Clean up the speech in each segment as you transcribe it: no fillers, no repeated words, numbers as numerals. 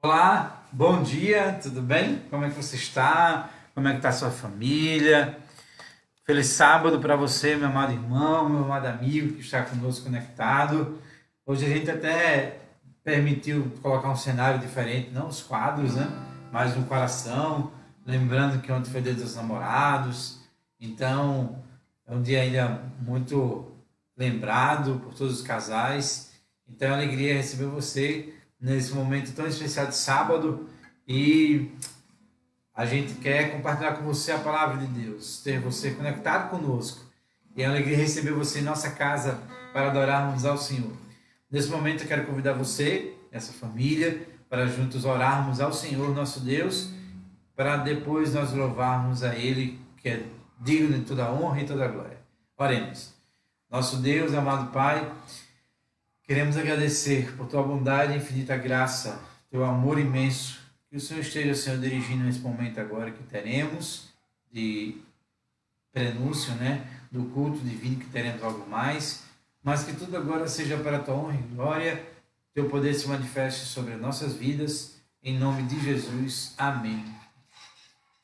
Olá, bom dia, tudo bem? Como é que você está? Como é que está a sua família? Feliz sábado para você, meu amado irmão, meu amado amigo que está conosco conectado. Hoje a gente até permitiu colocar um cenário diferente, não os quadros, né? Mas no coração, lembrando que ontem foi Dia dos Namorados. Então, é um dia ainda muito lembrado por todos os casais. Então, é uma alegria receber você nesse momento tão especial de sábado e a gente quer compartilhar com você a palavra de Deus, ter você conectado conosco. E é uma alegria receber você em nossa casa para adorarmos ao Senhor. Nesse momento eu quero convidar você, essa família, para juntos orarmos ao Senhor, nosso Deus, para depois nós louvarmos a Ele, que é digno de toda a honra e toda a glória. Oremos. Nosso Deus, amado Pai, queremos agradecer por tua bondade e infinita graça, teu amor imenso. Que o Senhor esteja, Senhor, dirigindo nesse momento agora que teremos de prenúncio, né, do culto divino que teremos algo mais, mas que tudo agora seja para a tua honra e glória, teu poder se manifeste sobre as nossas vidas, em nome de Jesus. Amém.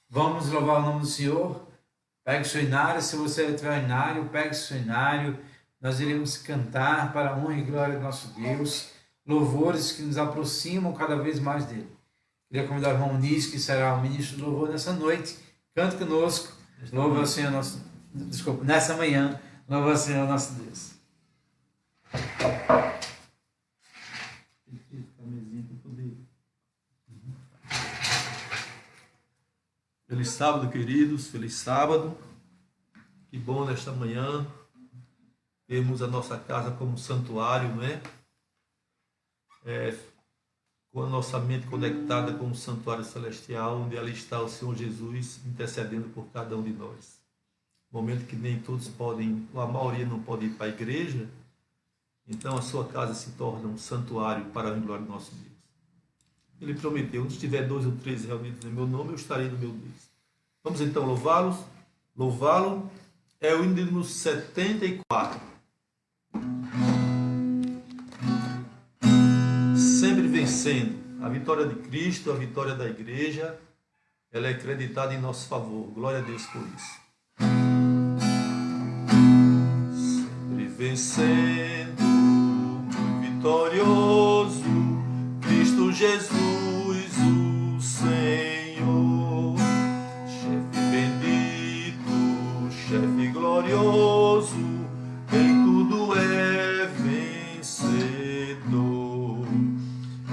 Vamos louvar o nome do Senhor. Pegue o seu inário, se você tiver um inário, pegue o seu inário. Nós iremos cantar para a honra e glória do nosso Deus, louvores que nos aproximam cada vez mais dele. Queria convidar o irmão Nis, que será o ministro do louvor nessa noite. Cante conosco, louva ao Senhor nosso... Desculpa, nessa manhã, louva ao Senhor nosso Deus. Feliz sábado, queridos, feliz sábado. Que bom nesta manhã termos a nossa casa como santuário, não é? Com a nossa mente conectada com o santuário celestial, onde ali está o Senhor Jesus intercedendo por cada um de nós. Momento que nem todos podem, ou a maioria não pode ir para a igreja, então a sua casa se torna um santuário para a glória do nosso Deus. Ele prometeu, onde estiver 2 ou 3 reunidos em meu nome, eu estarei no meu Deus. Vamos então louvá-lo. Louvá-lo é o hino de número 74. Sempre vencendo. A vitória de Cristo, a vitória da igreja, ela é acreditada em nosso favor. Glória a Deus por isso. Sempre vencendo, vitorioso, Cristo Jesus, o Senhor. Chefe bendito, chefe glorioso, em tudo é vencedor.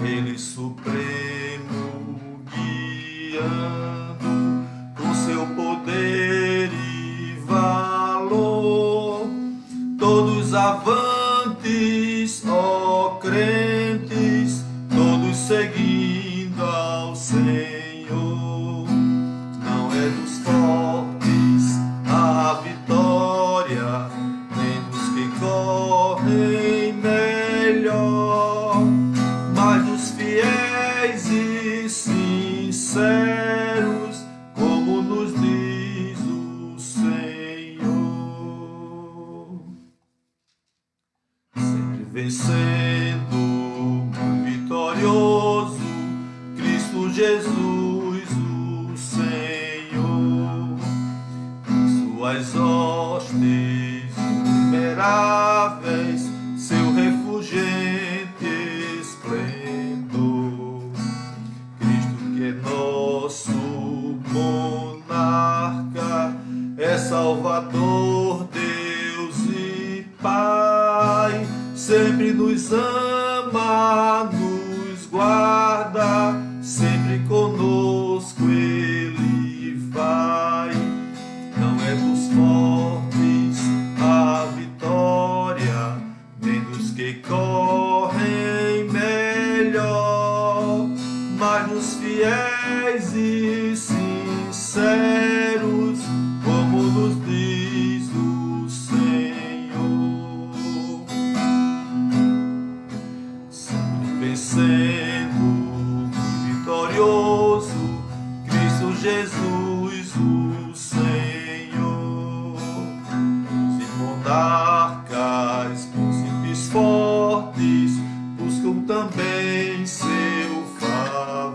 Ele supremo, guiando com seu poder e valor. Todos avantes, ó crentes, todos seguindo ao Senhor. Não é dos fortes a vitória, nem dos que correm melhor, mas dos fiéis e sinceros, como nos diz o Senhor. Sempre vencendo, vitorioso, Cristo Jesus, o Senhor. Suas hostes inumeráveis, seu refulgente esplendor. Cristo que é nosso monarca, é Salvador, Deus e Pai. Sempre nos ama, nos guarda, sempre conosco Ele vai. Não é dos fortes a vitória, nem dos que correm melhor, mas dos fiéis e sinceros, como nos diz o Senhor. Sempre vencendo, vitorioso, Cristo Jesus, o Senhor. Os monarcas, príncipes fortes, buscam também seu favor.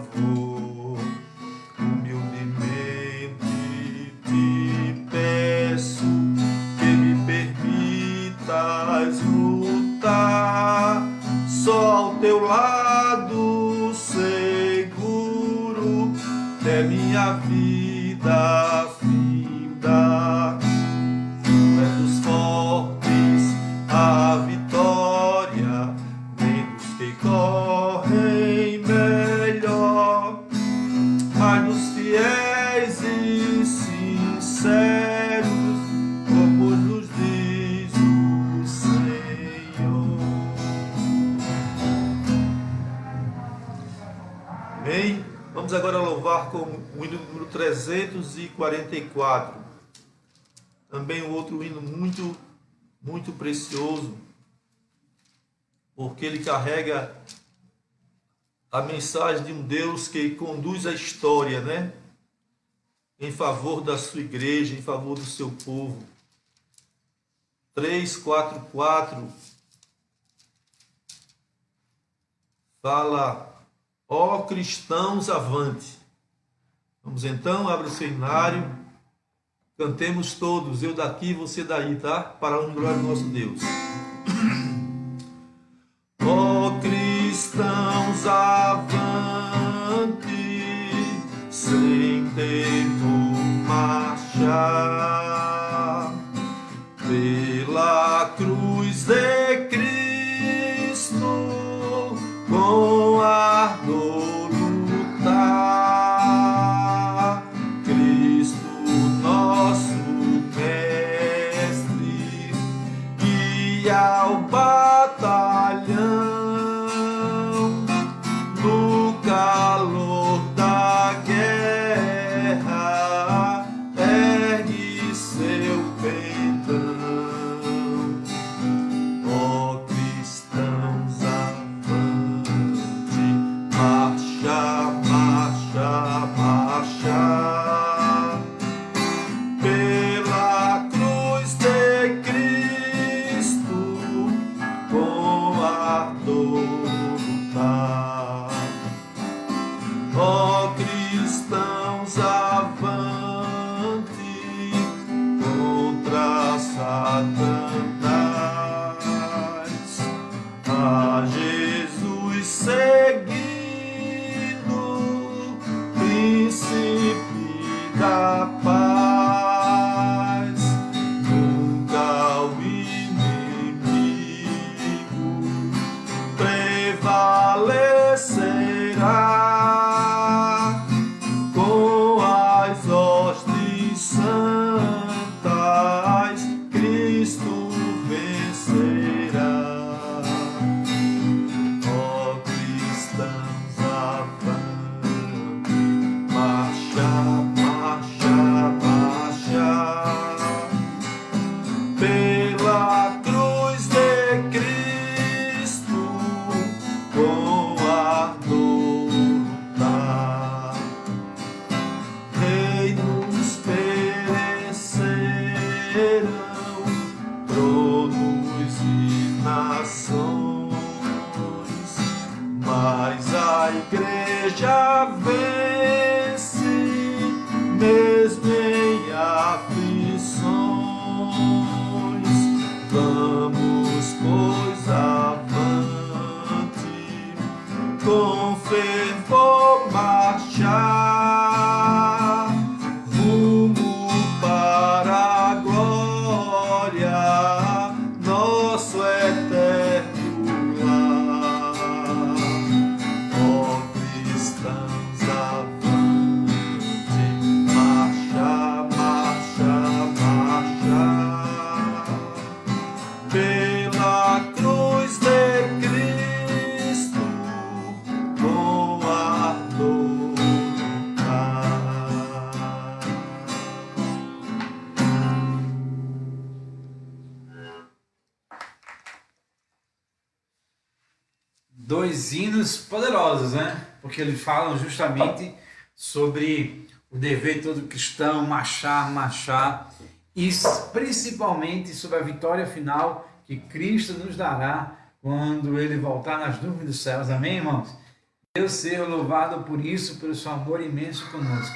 minha vida finda. É dos fortes a vitória, nem dos que correm melhor, mas dos fiéis e sinceros, como nos diz o Senhor. Amém? Vamos agora louvar com o hino número 344. Também um outro hino muito, muito precioso, porque ele carrega a mensagem de um Deus que conduz a história, né? Em favor da sua igreja, em favor do seu povo. 344 fala: ó cristãos, avante. Vamos então, abre o cenário, cantemos todos, eu daqui, você daí, tá? Para a glória do nosso Deus. Ó cristãos, avante, sem temor marchar, pela cruz de Cristo, com ardor lutar. Cristo nosso mestre, e ao batalhão, no calor da guerra, ergue seu peitão. Ó cristãos, avante, marcha, marcha, marcha, pela cruz de Cristo, com ardor lutar. Ó cristãos, avante, contra Satanás, a Jesus seguindo, príncipe da paz. Nunca o inimigo prevalecerá, com as hostes santas Cristo vencerá. Ó cristãos, avante, marcha, marcha, marcha, pela cruz de Cristo, com ardor lutar. Reinos perecerão, tronos e nações, mas a igreja vence, mesmo em aflições. Vamos, pois, avante, com fervor marchar, rumo para a glória, nosso eterno lar. Ó cristãos, avante, marcha, marcha, marcha, pela cruz de Cristo, com ardor lutar. Dois hinos poderosos, né? Porque eles falam justamente sobre o dever de todo cristão, marchar, marchar, e principalmente sobre a vitória final que Cristo nos dará quando Ele voltar nas nuvens dos céus. Amém, irmãos? Deus seja louvado por isso, pelo seu amor imenso conosco.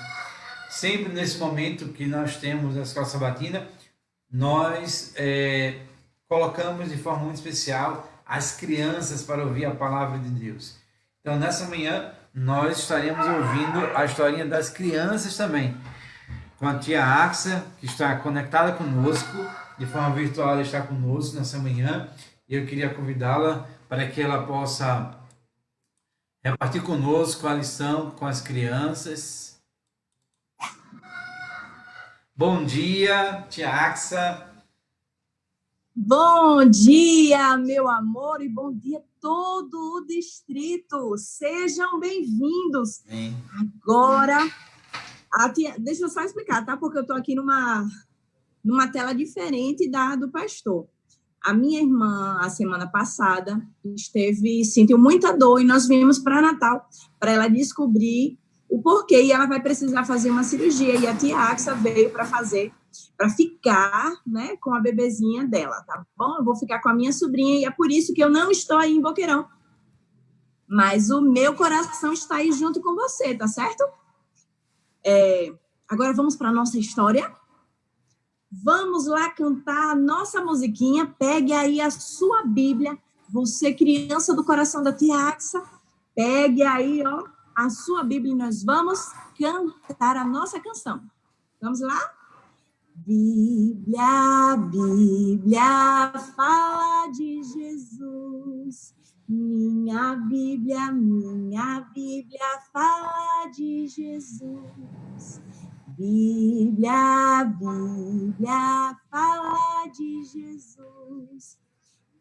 Sempre nesse momento que nós temos na Escola Sabatina, nós colocamos de forma muito especial as crianças para ouvir a palavra de Deus. Então, nessa manhã, nós estaremos ouvindo a historinha das crianças também, com a tia Axa, que está conectada conosco, de forma virtual ela está conosco nessa manhã, e eu queria convidá-la para que ela possa repartir conosco a lição com as crianças. Bom dia, tia Axa. Bom dia, meu amor, e bom dia todo o distrito. Sejam bem-vindos. Agora, deixa eu só explicar, tá? Porque eu estou aqui numa tela diferente da do pastor. A minha irmã, a semana passada, sentiu muita dor e nós viemos para Natal para ela descobrir o porquê, e ela vai precisar fazer uma cirurgia, e a tia Axa veio para ficar, né, com a bebezinha dela, tá bom? Eu vou ficar com a minha sobrinha, e é por isso que eu não estou aí em Boqueirão. Mas o meu coração está aí junto com você, tá certo? Agora vamos para a nossa história. Vamos lá cantar a nossa musiquinha. Pegue aí a sua Bíblia. Você, criança do coração da tia Axa, pegue aí, ó, a sua Bíblia, e nós vamos cantar a nossa canção. Vamos lá? Bíblia, Bíblia, fala de Jesus. Minha Bíblia, fala de Jesus. Bíblia, Bíblia, fala de Jesus.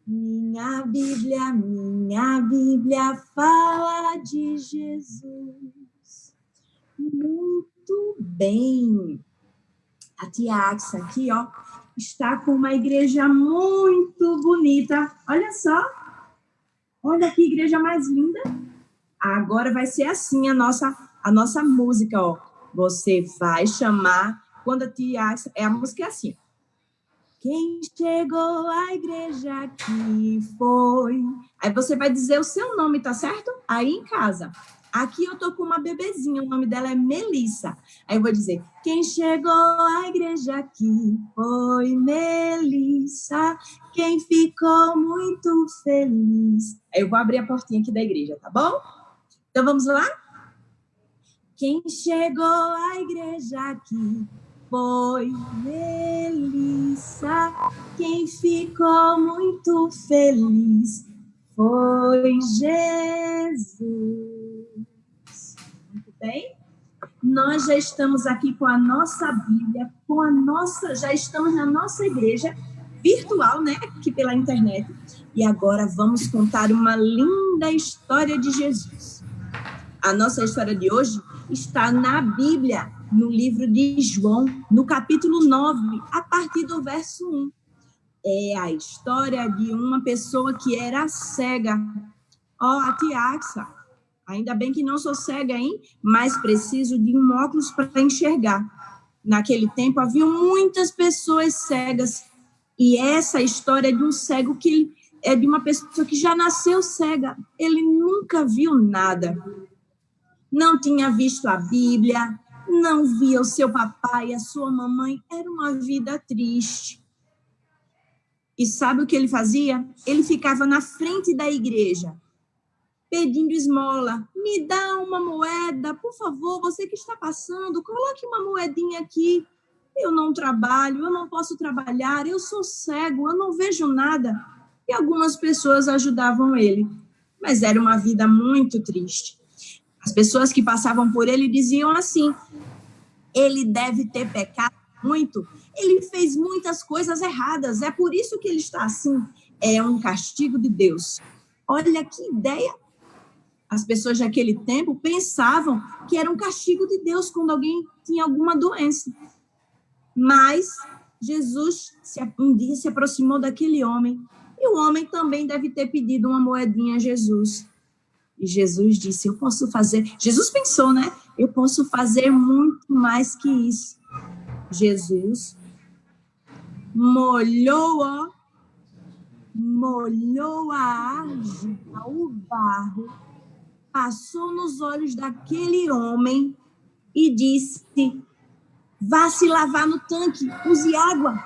Minha Bíblia, fala de Jesus. Muito bem. A tia Axa aqui, ó, está com uma igreja muito bonita. Olha só. Olha que igreja mais linda. Agora vai ser assim a nossa música, ó. Você vai chamar, quando a tia Axa, a música é assim. Quem chegou à igreja aqui foi... Aí você vai dizer o seu nome, tá certo? Aí em casa. Aqui eu tô com uma bebezinha, o nome dela é Melissa. Aí eu vou dizer, quem chegou à igreja aqui foi Melissa, quem ficou muito feliz. Aí eu vou abrir a portinha aqui da igreja, tá bom? Então vamos lá? Quem chegou à igreja aqui foi Melissa, quem ficou muito feliz foi Jesus. Muito bem? Nós já estamos aqui com a nossa Bíblia, já estamos na nossa igreja virtual, né? Aqui pela internet. E agora vamos contar uma linda história de Jesus. A nossa história de hoje está na Bíblia, no livro de João, no capítulo 9, a partir do verso 1. É a história de uma pessoa que era cega. Ó, a tia Axa, ainda bem que não sou cega, hein? Mas preciso de um óculos para enxergar. Naquele tempo, havia muitas pessoas cegas. E essa história é de um cego que é de uma pessoa que já nasceu cega. Ele nunca viu nada. Não tinha visto a Bíblia, não via o seu papai e a sua mamãe. Era uma vida triste. E sabe o que ele fazia? Ele ficava na frente da igreja, pedindo esmola. Me dá uma moeda, por favor, você que está passando, coloque uma moedinha aqui. Eu não trabalho, eu não posso trabalhar, eu sou cego, eu não vejo nada. E algumas pessoas ajudavam ele, mas era uma vida muito triste. As pessoas que passavam por ele diziam assim, ele deve ter pecado muito, ele fez muitas coisas erradas, é por isso que ele está assim, é um castigo de Deus. Olha que ideia! As pessoas daquele tempo pensavam que era um castigo de Deus quando alguém tinha alguma doença. Mas Jesus um dia se aproximou daquele homem, e o homem também deve ter pedido uma moedinha a Jesus. E Jesus disse, eu posso fazer... Jesus pensou, né? Eu posso fazer muito mais que isso. Jesus molhou a argila, o barro, passou nos olhos daquele homem e disse, vá se lavar no tanque, use água.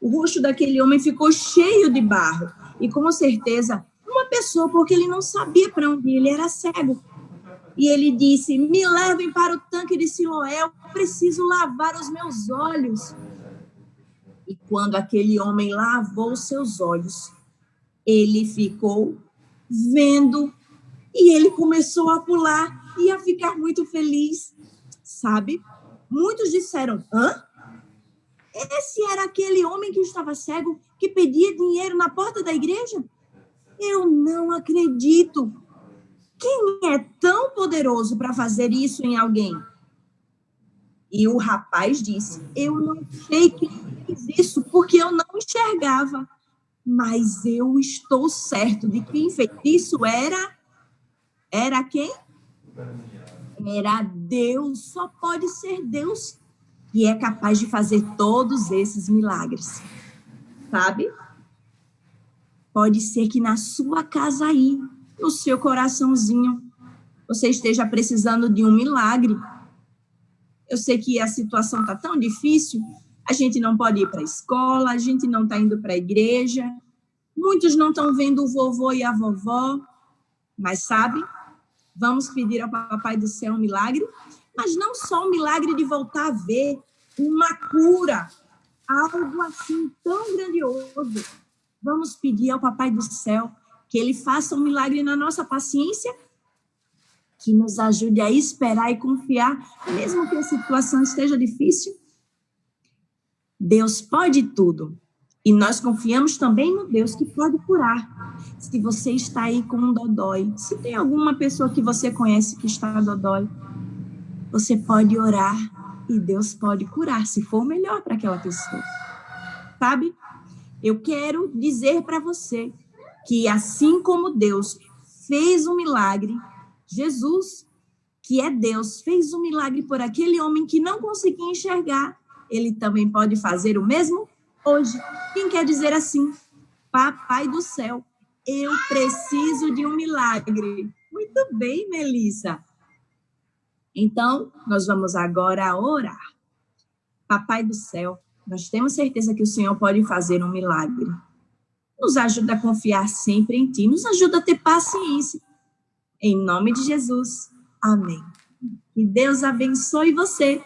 O rosto daquele homem ficou cheio de barro. E com certeza, uma uma pessoa, porque ele não sabia para onde ir, ele era cego. E ele disse, me levem para o tanque de Siloé, eu preciso lavar os meus olhos. E quando aquele homem lavou os seus olhos, ele ficou vendo e ele começou a pular e a ficar muito feliz, sabe? Muitos disseram, hã? Esse era aquele homem que estava cego, que pedia dinheiro na porta da igreja? Eu não acredito. Quem é tão poderoso para fazer isso em alguém? E o rapaz disse, eu não sei quem fez isso, porque eu não enxergava. Mas eu estou certo de que quem fez isso era quem? Era Deus. Só pode ser Deus que é capaz de fazer todos esses milagres. Sabe? Pode ser que na sua casa aí, no seu coraçãozinho, você esteja precisando de um milagre. Eu sei que a situação está tão difícil, a gente não pode ir para a escola, a gente não está indo para a igreja, muitos não estão vendo o vovô e a vovó, mas sabe, vamos pedir ao Papai do Céu um milagre, mas não só um milagre de voltar a ver, uma cura, algo assim tão grandioso. Vamos pedir ao Papai do Céu que ele faça um milagre na nossa paciência, que nos ajude a esperar e confiar, mesmo que a situação esteja difícil. Deus pode tudo. E nós confiamos também no Deus que pode curar. Se você está aí com um dodói, se tem alguma pessoa que você conhece que está dodói, você pode orar e Deus pode curar, se for melhor para aquela pessoa. Sabe? Eu quero dizer para você que assim como Deus fez um milagre, Jesus, que é Deus, fez um milagre por aquele homem que não conseguia enxergar, ele também pode fazer o mesmo hoje. Quem quer dizer assim? Papai do Céu, eu preciso de um milagre. Muito bem, Melissa. Então, nós vamos agora orar. Papai do Céu, nós temos certeza que o Senhor pode fazer um milagre. Nos ajuda a confiar sempre em Ti, nos ajuda a ter paciência. Em nome de Jesus. Amém. Que Deus abençoe você.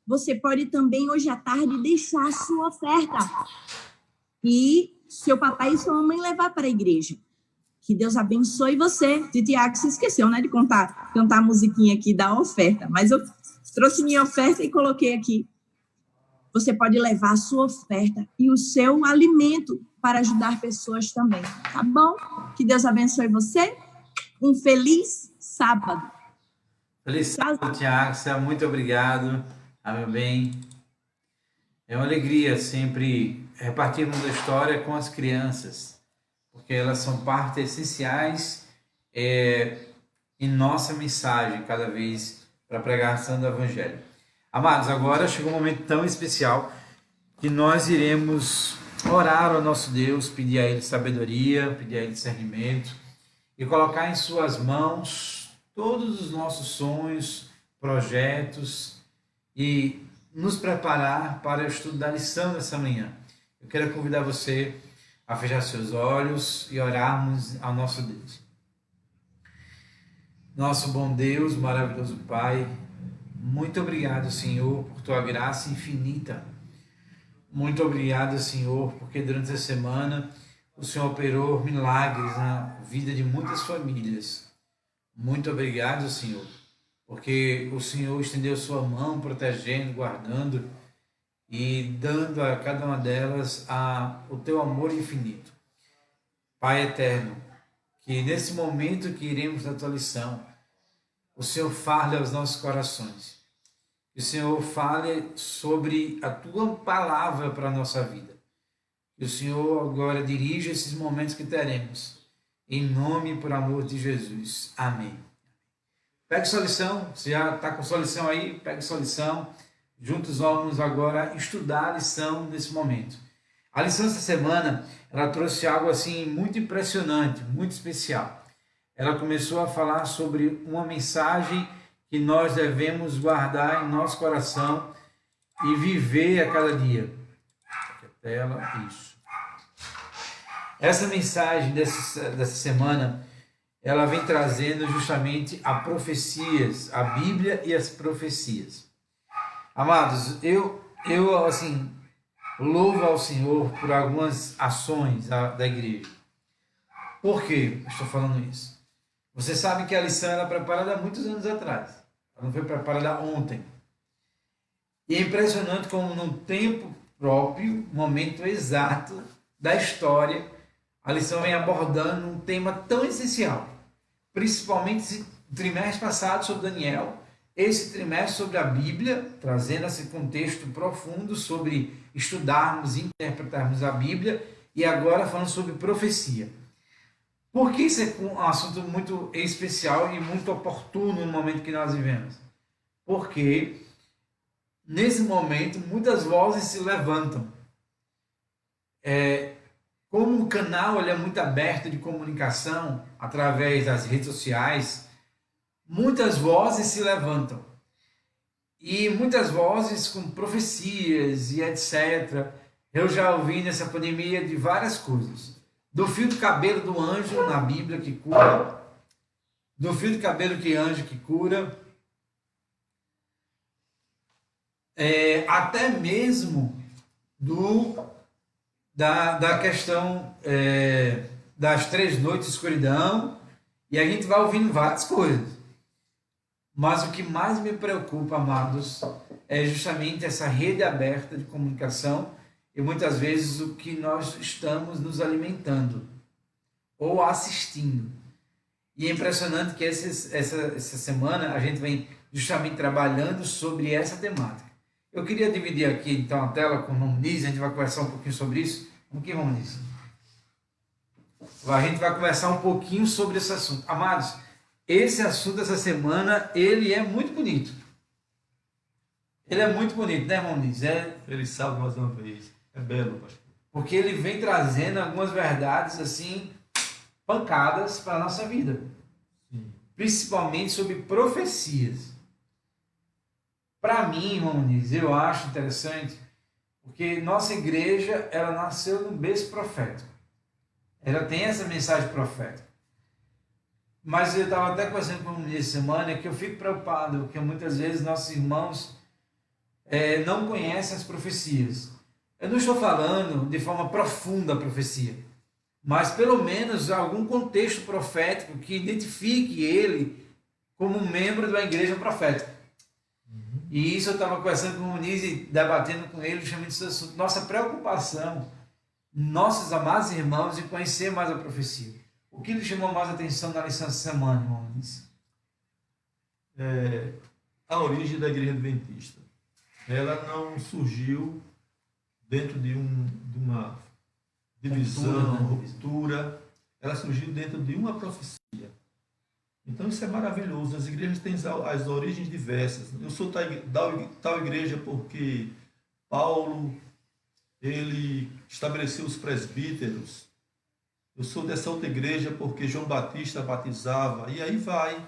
Você pode também, hoje à tarde, deixar a sua oferta. E seu papai e sua mamãe levar para a igreja. Que Deus abençoe você. Tiago se esqueceu, né, de cantar a musiquinha aqui da oferta. Mas eu trouxe minha oferta e coloquei aqui. Você pode levar a sua oferta e o seu alimento para ajudar pessoas também, tá bom? Que Deus abençoe você. Um feliz sábado. Feliz sábado, Tiago. Seja muito obrigado. Meu bem. É uma alegria sempre repartirmos a história com as crianças, porque elas são parte essenciais em nossa mensagem, cada vez, para pregar a Santo Evangelho. Amados, agora chegou um momento tão especial que nós iremos orar ao nosso Deus, pedir a Ele sabedoria, pedir a Ele discernimento e colocar em suas mãos todos os nossos sonhos, projetos e nos preparar para o estudo da lição dessa manhã. Eu quero convidar você a fechar seus olhos e orarmos ao nosso Deus. Nosso bom Deus, maravilhoso Pai, muito obrigado, Senhor, por Tua graça infinita. Muito obrigado, Senhor, porque durante essa semana o Senhor operou milagres na vida de muitas famílias. Muito obrigado, Senhor, porque o Senhor estendeu sua mão, protegendo, guardando e dando a cada uma delas o teu amor infinito. Pai eterno, que nesse momento que iremos na tua lição, o Senhor fale aos nossos corações. Que o Senhor fale sobre a tua palavra para a nossa vida. Que o Senhor agora dirija esses momentos que teremos. Em nome e por amor de Jesus. Amém. Pegue sua lição. Você já está com sua lição aí? Pegue sua lição. Juntos vamos agora estudar a lição nesse momento. A lição dessa semana, ela trouxe algo assim muito impressionante, muito especial. Ela começou a falar sobre uma mensagem que nós devemos guardar em nosso coração e viver a cada dia. Tela, isso. Essa mensagem dessa semana, ela vem trazendo justamente a profecias, a Bíblia e as profecias. Amados, eu assim, louvo ao Senhor por algumas ações da igreja. Por que eu estou falando isso? Você sabe que a lição era preparada há muitos anos atrás. Ela não foi preparada ontem. E é impressionante como num tempo próprio, momento exato da história, a lição vem abordando um tema tão essencial. Principalmente no trimestre passado sobre Daniel, esse trimestre sobre a Bíblia, trazendo esse contexto profundo sobre estudarmos e interpretarmos a Bíblia, e agora falando sobre profecia. Por que isso é um assunto muito especial e muito oportuno no momento que nós vivemos? Porque nesse momento muitas vozes se levantam. Como o canal é muito aberto de comunicação através das redes sociais, muitas vozes se levantam. E muitas vozes com profecias e etc. Eu já ouvi nessa pandemia de várias coisas. Do fio do cabelo do anjo na Bíblia que cura, do fio do cabelo que anjo que cura, até mesmo da questão das 3 noites de escuridão, e a gente vai ouvindo várias coisas. Mas o que mais me preocupa, amados, é justamente essa rede aberta de comunicação e muitas vezes o que nós estamos nos alimentando ou assistindo. E é impressionante que essa semana a gente vem justamente trabalhando sobre essa temática. Eu queria dividir aqui então a tela com o irmão Muniz, a gente vai conversar um pouquinho sobre isso. Vamos aqui, irmão Muniz. A gente vai conversar um pouquinho sobre esse assunto. Amados, esse assunto essa semana, ele é muito bonito. Ele é muito bonito, né, irmão Muniz? Ele sabe mais uma vez. É belo, pastor. Porque ele vem trazendo algumas verdades assim, pancadas para a nossa vida. Sim. Principalmente sobre profecias. Para mim, irmão Muniz, eu acho interessante, porque nossa igreja, ela nasceu no berço profético. Ela tem essa mensagem profética. Mas eu estava até conversando com o Muniz essa semana que eu fico preocupado, porque muitas vezes nossos irmãos não conhecem as profecias. Eu não estou falando de forma profunda a profecia, mas pelo menos algum contexto profético que identifique ele como um membro da igreja profética. E isso eu estava conversando com o Muniz e debatendo com ele justamente esse assunto. Nossa preocupação, nossos amados irmãos, em conhecer mais a profecia. O que lhe chamou mais atenção na lição dessa semana, irmão Muniz? A origem da Igreja Adventista. Ela não surgiu dentro de uma divisão, ruptura. Ela surgiu dentro de uma profecia. Então isso é maravilhoso. As igrejas têm as origens diversas. Eu sou tal igreja porque Paulo, ele estabeleceu os presbíteros. Eu sou dessa outra igreja porque João Batista batizava. E aí vai.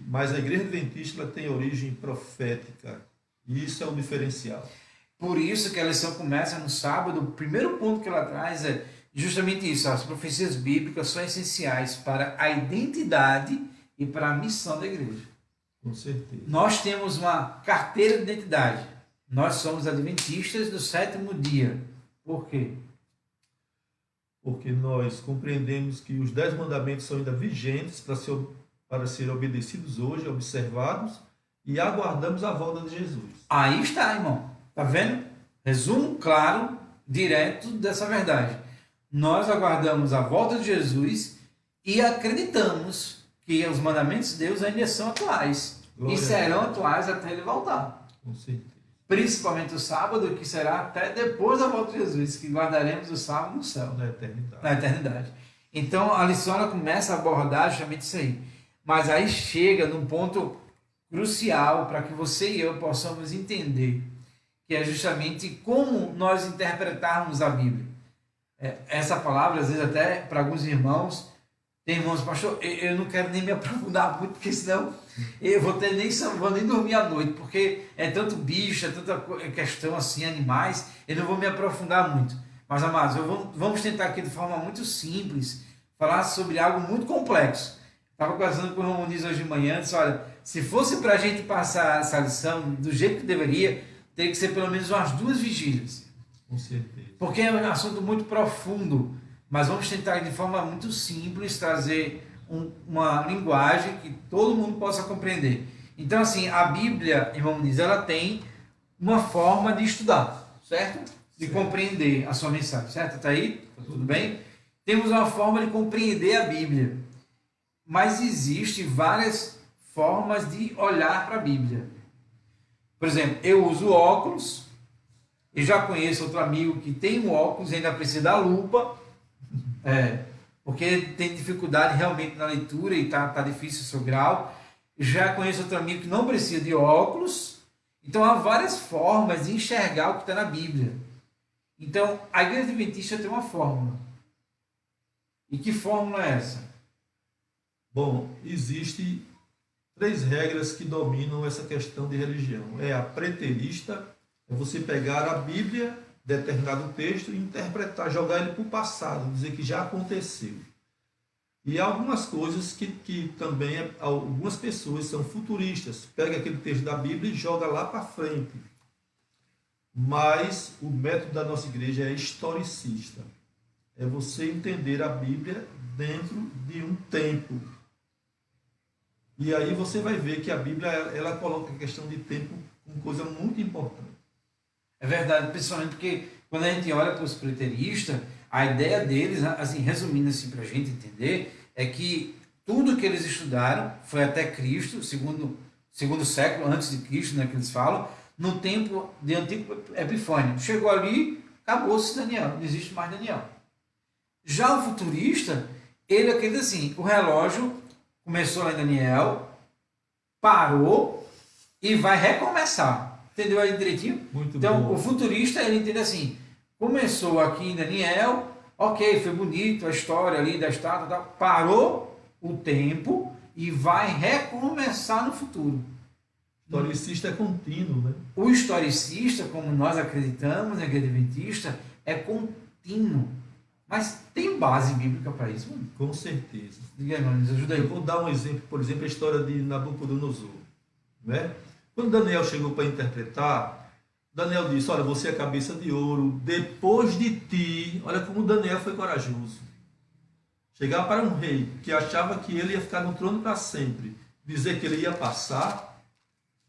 Mas a Igreja Adventista ela tem origem profética. E isso é um diferencial. Por isso que a lição começa no sábado. O primeiro ponto que ela traz é justamente isso. As profecias bíblicas são essenciais para a identidade e para a missão da igreja. Com certeza. Nós temos uma carteira de identidade. Nós somos adventistas do 7º dia. Por quê? Porque nós compreendemos que os 10 mandamentos são ainda vigentes para serem obedecidos hoje, observados, e aguardamos a volta de Jesus. Aí está, irmão. Está vendo? Resumo claro, direto dessa verdade. Nós aguardamos a volta de Jesus e acreditamos que os mandamentos de Deus ainda são atuais. Glória e serão atuais até ele voltar. Com certeza. Principalmente o sábado, que será até depois da volta de Jesus, que guardaremos o sábado no céu. Na eternidade. Na eternidade. Então a lição ela começa a abordar justamente isso aí. Mas aí chega num ponto crucial para que você e eu possamos entender, que é justamente como nós interpretarmos a Bíblia. Essa palavra, às vezes até para alguns irmãos, tem irmãos, pastor, eu não quero nem me aprofundar muito, porque senão eu vou nem dormir à noite, porque é tanto bicho, é tanta questão assim, animais, eu não vou me aprofundar muito. Mas, amados, vamos tentar aqui de forma muito simples falar sobre algo muito complexo. Estava conversando com o irmão Muniz hoje de manhã, disse, olha, se fosse para a gente passar essa lição do jeito que deveria, teria que ser pelo menos umas 2 vigílias. Com certeza. Porque é um assunto muito profundo, mas vamos tentar de forma muito simples trazer uma linguagem que todo mundo possa compreender. Então, assim, a Bíblia, irmão Muniz, ela tem uma forma de estudar, certo? De compreender a sua mensagem, certo? Está aí? Tudo bem? Temos uma forma de compreender a Bíblia, mas existem várias formas de olhar para a Bíblia. Por exemplo, eu uso óculos, eu já conheço outro amigo que tem um óculos e ainda precisa da lupa, porque tem dificuldade realmente na leitura e tá difícil o seu grau. Já conheço outro amigo que não precisa de óculos. Então há várias formas de enxergar o que está na Bíblia. Então a Igreja Adventista tem uma fórmula. E que fórmula é essa? Bom, existem 3 regras que dominam essa questão de religião. É a preterista, é você pegar a Bíblia, determinado texto, e interpretar, jogar ele para o passado, dizer que já aconteceu. E há algumas coisas que também algumas pessoas são futuristas. Pega aquele texto da Bíblia e joga lá para frente. Mas o método da nossa igreja é historicista. É você entender a Bíblia dentro de um tempo. E aí você vai ver que a Bíblia ela coloca a questão de tempo como coisa muito importante. É verdade, principalmente porque quando a gente olha para os preteristas, a ideia deles, assim, resumindo assim para a gente entender, é que tudo que eles estudaram foi até Cristo, segundo século antes de Cristo, né, que eles falam, no tempo de antigo Epifânio. Chegou ali, acabou-se Daniel, não existe mais Daniel. Já o futurista, ele acredita assim, o relógio começou lá em Daniel, parou e vai recomeçar. Entendeu aí direitinho? Muito então, bom. O futurista, ele entende assim, começou aqui em Daniel, ok, foi bonito a história ali da estátua, tal, parou o tempo e vai recomeçar no futuro. Historicista é contínuo, né? O historicista, como nós acreditamos na Igreja Adventista, é contínuo. Mas tem base bíblica para isso? Mano? Com certeza. Diga aí, mano, nos ajuda aí. Eu vou dar um exemplo, por exemplo, a história de Nabucodonosor. Né? Quando Daniel chegou para interpretar, Daniel disse, olha, você é a cabeça de ouro, depois de ti, olha como Daniel foi corajoso. Chegar para um rei que achava que ele ia ficar no trono para sempre, dizer que ele ia passar,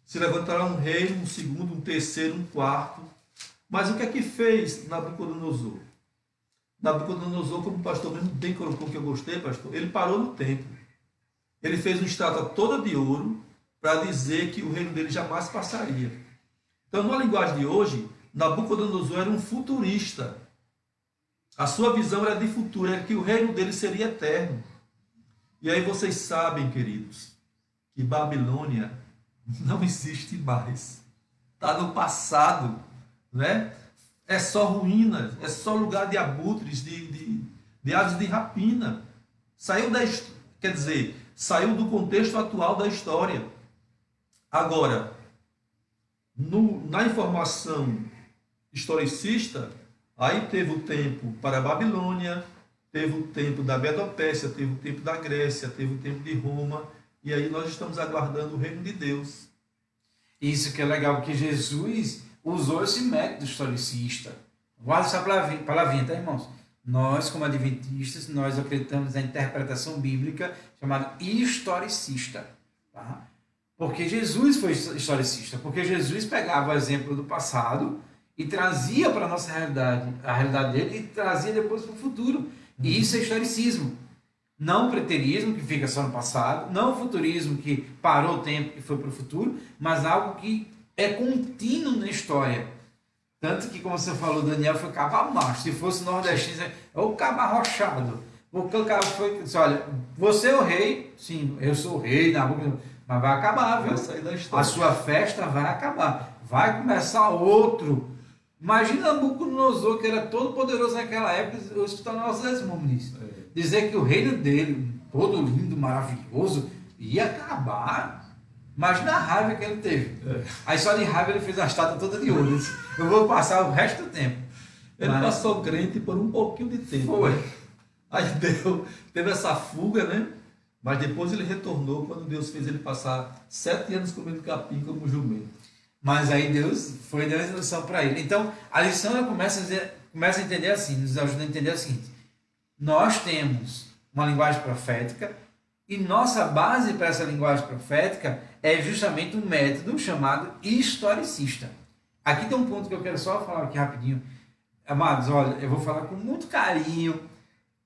se levantará um rei, um segundo, um terceiro, um quarto. Mas o que é que fez Nabucodonosor? Nabucodonosor, como o pastor mesmo bem colocou, que eu gostei, pastor, ele parou no tempo. Ele fez uma estátua toda de ouro para dizer que o reino dele jamais passaria. Então, na linguagem de hoje, Nabucodonosor era um futurista. A sua visão era de futuro, era que o reino dele seria eterno. E aí vocês sabem, queridos, que Babilônia não existe mais. Está no passado, né? É só ruínas, é só lugar de abutres, de aves de rapina. Saiu do contexto atual da história. Agora, na informação historicista, aí teve o tempo para a Babilônia, teve o tempo da Medopécia, teve o tempo da Grécia, teve o tempo de Roma, e aí nós estamos aguardando o reino de Deus. Isso que é legal, porque Jesus usou esse método historicista. Guarda essa palavrinha, tá, irmãos? Nós, como adventistas, nós acreditamos na interpretação bíblica chamada historicista. Tá? Porque Jesus foi historicista, porque Jesus pegava o exemplo do passado e trazia para a nossa realidade, a realidade dele, e trazia depois para o futuro. E isso é historicismo. Não o preterismo, que fica só no passado, não o futurismo, que parou o tempo e foi para o futuro, mas algo que é contínuo na história. Tanto que, como você falou, Daniel foi cabo macho. Se fosse nordestino, é o cabo arrochado. Porque o cara foi, disse, olha, você é o rei, sim, eu sou o rei, mas vai acabar, viu? Vai sair da história. A sua festa vai acabar. Vai começar outro. Imagina Nabucodonosor, que era todo poderoso naquela época, eu escutando nossas mãos. Dizer que o reino dele, todo lindo, maravilhoso, ia acabar. Imagina a raiva que ele teve. Aí só de raiva ele fez a estátua toda de ouro. Eu vou passar o resto do tempo. Ele passou crente por um pouquinho de tempo. Foi. Aí teve essa fuga, né? Mas depois ele retornou quando Deus fez ele passar 7 anos comendo capim como jumento. Mas aí Deus foi dando a instrução para ele. Então, a lição ela começa a entender assim, nos ajuda a entender o seguinte: nós temos uma linguagem profética e nossa base para essa linguagem profética é justamente um método chamado historicista. Aqui tem um ponto que eu quero só falar aqui rapidinho. Amados, olha, eu vou falar com muito carinho.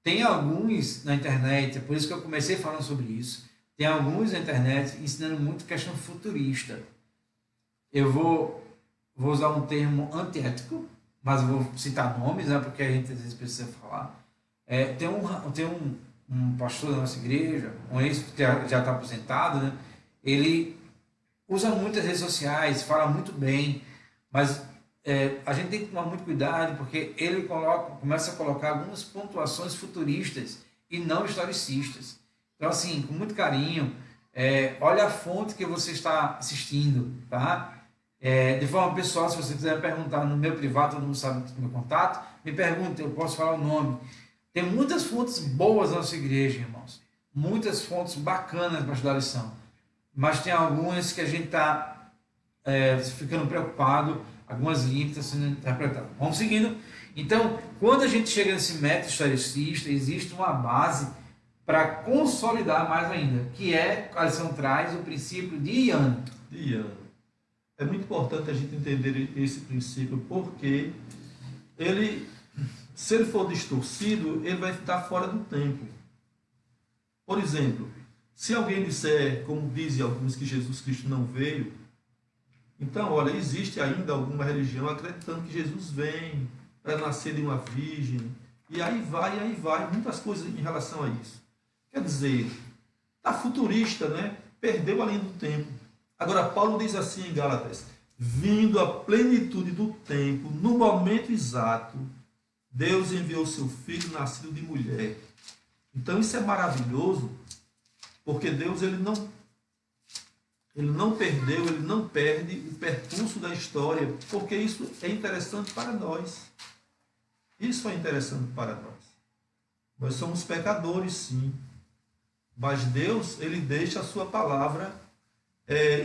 Tem alguns na internet, é por isso que eu comecei falando sobre isso. Tem alguns na internet ensinando muito questão futurista. Eu vou usar um termo antiético, mas eu vou citar nomes, né, porque a gente às vezes precisa falar. Tem um pastor da nossa igreja, um ex que já está aposentado, né, ele usa muitas redes sociais, fala muito bem, mas a gente tem que tomar muito cuidado, porque ele começa a colocar algumas pontuações futuristas e não historicistas. Então, assim, com muito carinho, olha a fonte que você está assistindo, tá? De forma pessoal, se você quiser perguntar no meu privado, todo mundo sabe do meu contato, me pergunte, eu posso falar o nome. Tem muitas fontes boas na nossa igreja, irmãos. Muitas fontes bacanas para estudar a lição. Mas tem algumas que a gente está ficando preocupado, algumas linhas estão sendo interpretadas. Vamos seguindo. Então, quando a gente chega nesse método historicista, existe uma base para consolidar mais ainda, que a lição traz o princípio de Iano. É muito importante a gente entender esse princípio, porque se ele for distorcido, ele vai estar fora do tempo. Por exemplo, se alguém disser, como dizem alguns, que Jesus Cristo não veio, então, olha, existe ainda alguma religião acreditando que Jesus vem para nascer de uma virgem, e aí vai, muitas coisas em relação a isso. Quer dizer, está futurista, né? Perdeu a linha do tempo. Agora, Paulo diz assim em Gálatas: vindo a plenitude do tempo, no momento exato, Deus enviou seu Filho nascido de mulher. Então, isso é maravilhoso, porque Deus ele não perdeu, ele não perde o percurso da história, porque isso é interessante para nós. Isso é interessante para nós. Nós somos pecadores, sim. Mas Deus, ele deixa a sua palavra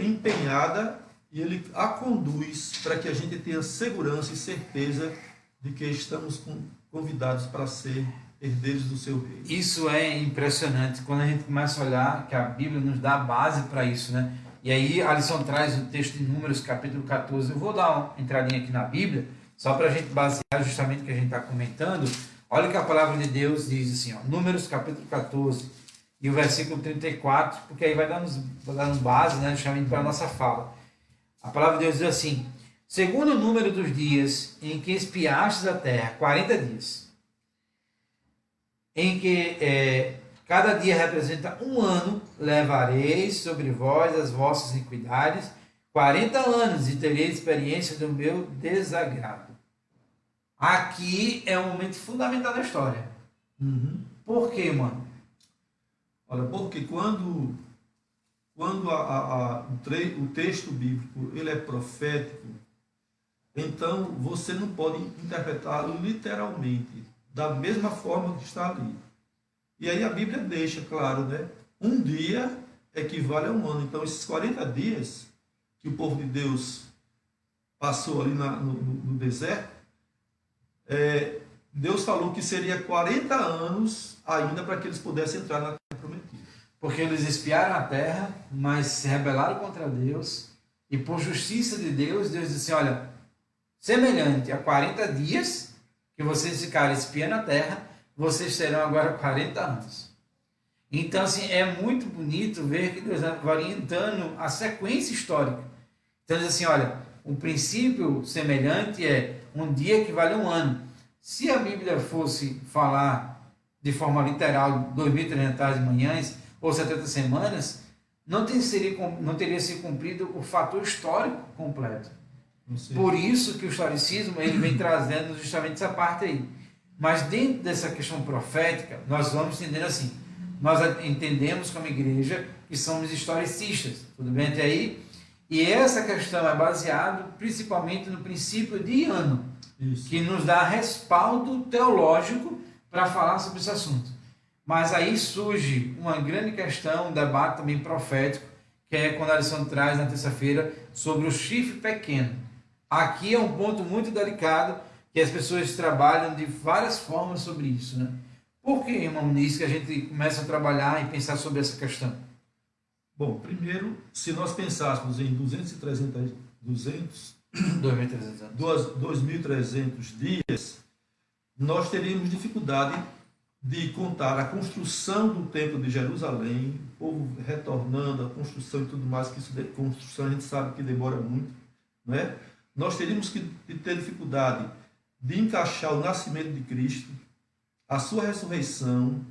empenhada e ele a conduz para que a gente tenha segurança e certeza de que estamos convidados para ser herdeiros do seu reino. Isso é impressionante quando a gente começa a olhar que a Bíblia nos dá a base para isso, né? E aí a lição traz o texto de Números, capítulo 14. Eu vou dar uma entradinha aqui na Bíblia, só para a gente basear justamente o que a gente está comentando. Olha o que a palavra de Deus diz assim, ó, Números, capítulo 14, e o versículo 34, porque aí vai dando base, né, justamente para a nossa fala. A palavra de Deus diz assim: segundo o número dos dias em que espiastes a terra, 40 dias, em que cada dia representa um ano, levareis sobre vós as vossas iniquidades 40 anos e tereis experiência do meu desagrado. Aqui é um momento fundamental da história. Por quê, mano? Olha, porque quando o texto bíblico ele é profético, então você não pode interpretá-lo literalmente, da mesma forma que está ali. E aí a Bíblia deixa claro, né? Um dia equivale a um ano. Então, esses 40 dias que o povo de Deus passou ali no deserto, Deus falou que seria 40 anos ainda para que eles pudessem entrar na terra prometida. Porque eles espiaram a terra, mas se rebelaram contra Deus, e por justiça de Deus, Deus disse assim, olha, semelhante a 40 dias que vocês ficaram espiando a terra, vocês terão agora 40 anos. Então, assim, é muito bonito ver que Deus vai orientando a sequência histórica. Então, diz assim, olha, o princípio semelhante é um dia que vale um ano. Se a Bíblia fosse falar de forma literal 2.300 manhãs ou 70 semanas, não teria se cumprido o fator histórico completo. Por isso que o historicismo ele vem trazendo justamente essa parte aí. Mas dentro dessa questão profética, nós vamos entender assim, nós entendemos como igreja que somos historicistas, tudo bem até aí? E essa questão é baseada principalmente no princípio de Iano. Isso. que nos dá respaldo teológico para falar sobre esse assunto. Mas aí surge uma grande questão, um debate também profético, que é quando a lição traz na terça-feira sobre o chifre pequeno. Aqui é um ponto muito delicado, que as pessoas trabalham de várias formas sobre isso, né? Por que, irmão, nisso que a gente começa a trabalhar e pensar sobre essa questão? Bom, primeiro, se nós pensássemos em 2.300 dias, nós teríamos dificuldade de contar a construção do Templo de Jerusalém, o povo retornando, a construção e tudo mais, que isso de construção a gente sabe que demora muito, né? Nós teríamos que ter dificuldade de encaixar o nascimento de Cristo, a sua ressurreição,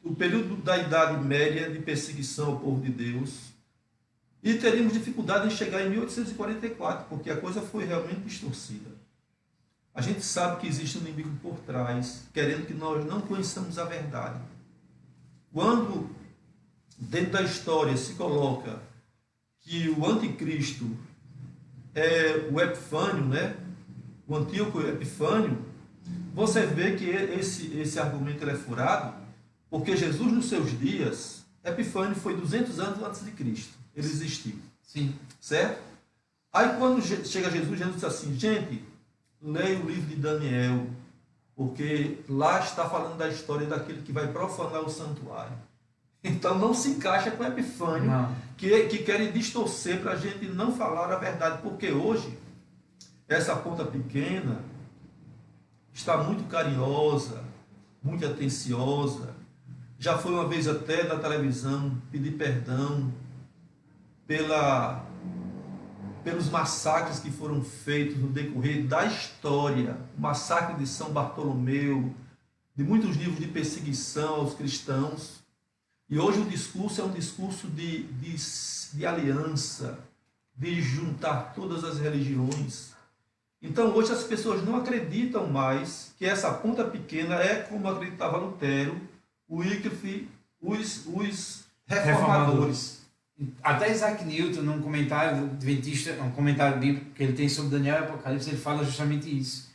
o período da Idade Média de perseguição ao povo de Deus, e teríamos dificuldade em chegar em 1844, porque a coisa foi realmente distorcida. A gente sabe que existe um inimigo por trás, querendo que nós não conheçamos a verdade. Quando, dentro da história, se coloca que o anticristo é o Epifânio, né? O Antíoco Epifânio, você vê que esse argumento ele é furado, porque Jesus, nos seus dias, Epifânio foi 200 anos antes de Cristo. Ele existiu. Sim. Certo? Aí quando chega Jesus diz assim, gente, leia o livro de Daniel, porque lá está falando da história daquele que vai profanar o santuário. Então não se encaixa com Epifânio, que querem distorcer para a gente não falar a verdade, porque hoje essa ponta pequena está muito carinhosa, muito atenciosa, já foi uma vez até na televisão pedir perdão pelos massacres que foram feitos no decorrer da história, o massacre de São Bartolomeu, de muitos livros de perseguição aos cristãos. E hoje o discurso é um discurso de aliança, de juntar todas as religiões. Então hoje as pessoas não acreditam mais que essa ponta pequena é como acreditava Lutero, Wycliffe, os reformadores. Até Isaac Newton, num comentário adventista, um comentário bíblico que ele tem sobre Daniel e Apocalipse, ele fala justamente isso.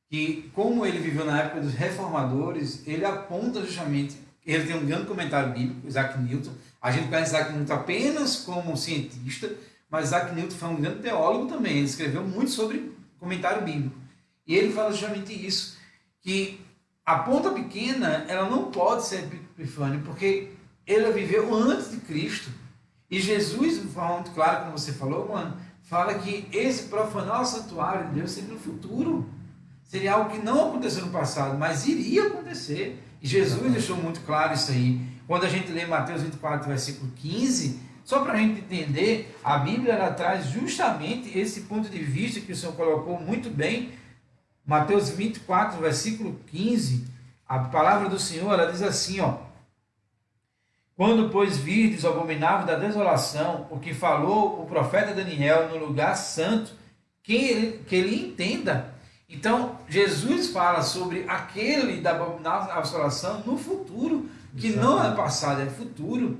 Que como ele viveu na época dos reformadores, ele aponta justamente, ele tem um grande comentário bíblico, Isaac Newton. A gente conhece Isaac Newton apenas como cientista, mas Isaac Newton foi um grande teólogo também, ele escreveu muito sobre comentário bíblico. E ele fala justamente isso, que a ponta pequena, ela não pode ser Epifânio, porque ele viveu antes de Cristo. E Jesus, de forma muito clara, como você falou, mano, fala que esse profanar o santuário de Deus seria no futuro. Seria algo que não aconteceu no passado, mas iria acontecer. E Jesus deixou muito claro isso aí. Quando a gente lê Mateus 24, versículo 15, só para a gente entender, a Bíblia ela traz justamente esse ponto de vista que o Senhor colocou muito bem. Mateus 24, versículo 15, a palavra do Senhor, ela diz assim, ó: quando, pois, virdes o abominável da desolação, o que falou o profeta Daniel no lugar santo, que ele entenda. Então, Jesus fala sobre aquele da abominável desolação no futuro, que exatamente. Não é passado, é futuro.